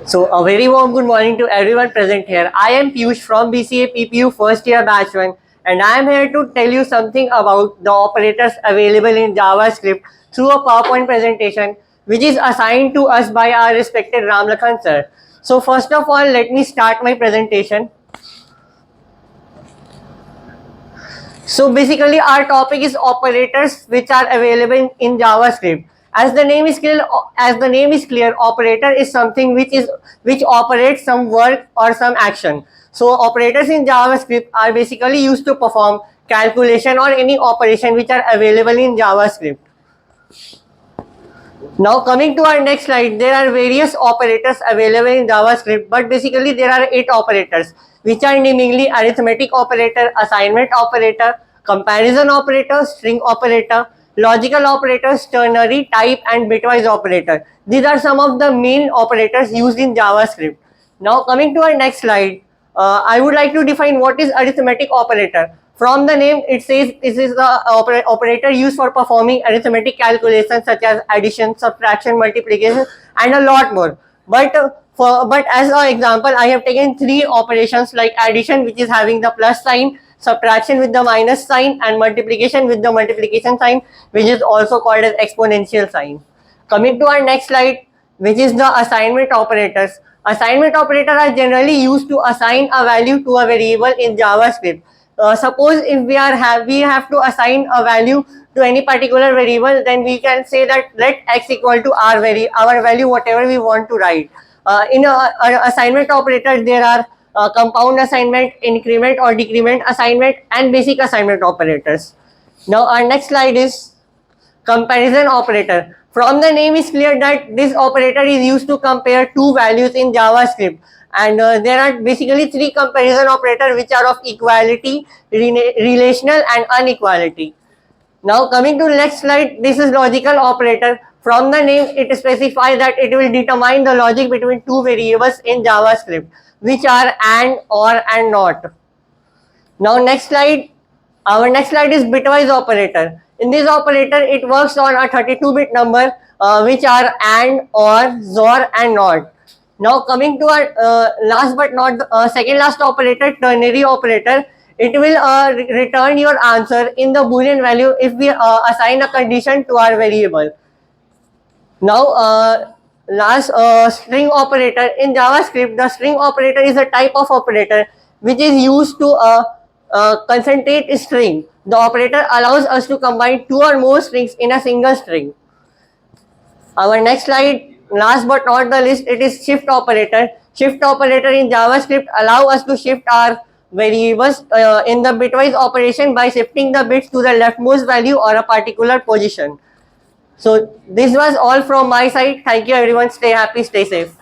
So a very warm good morning to everyone present here. I am Piyush from BCA PPU first year batch 1 and I am here to tell you something about the operators available in JavaScript through a PowerPoint presentation which is assigned to us by our respected Ramlakhan sir. So first of all, let me start my presentation. So basically our topic is operators which are available in JavaScript. As the name is clear, operator is something which operates some work or some action. So operators in JavaScript are basically used to perform calculation or any operation which are available in JavaScript. Now coming to our next slide, there are various operators available in JavaScript, but basically there are 8 operators which are namely arithmetic operator, assignment operator, comparison operator, string operator, logical operators, ternary, type and bitwise operator. These are some of the main operators used in JavaScript. Now coming to our next slide, I would like to define what is arithmetic operator. From the name, it says this is the operator used for performing arithmetic calculations such as addition, subtraction, multiplication, and a lot more. But as an example, I have taken 3 operations like addition, which is having the plus sign, subtraction with the minus sign, and multiplication with the multiplication sign, which is also called as exponential sign. Coming to our next slide, which is the assignment operators. Assignment operators are generally used to assign a value to a variable in JavaScript. Suppose if we have to assign a value to any particular variable, then we can say that let x equal to our value, whatever we want to write. In a assignment operator, there are compound assignment, increment or decrement assignment, and basic assignment operators. Now our next slide is comparison operator. From the name is clear that this operator is used to compare two values in JavaScript, and there are basically 3 comparison operators which are of equality, relational and inequality. Now coming to next slide, this is logical operator. From the name, it specifies that it will determine the logic between two variables in JavaScript, which are and, or, and not. Now next slide, our next slide is bitwise operator. In this operator, it works on a 32-bit number, which are and, or, XOR, and not. Now coming to our last but not second last operator, ternary operator. It will return your answer in the boolean value if we assign a condition to our variable. Now last string operator. In JavaScript, the string operator is a type of operator which is used to concentrate a string. The operator allows us to combine 2 or more strings in a single string. Our next slide, last but not the least, it is shift operator. Shift operator in JavaScript allow us to shift our variables in the bitwise operation by shifting the bits to the leftmost value or a particular position. So this was all from my side. Thank you everyone. Stay happy, stay safe.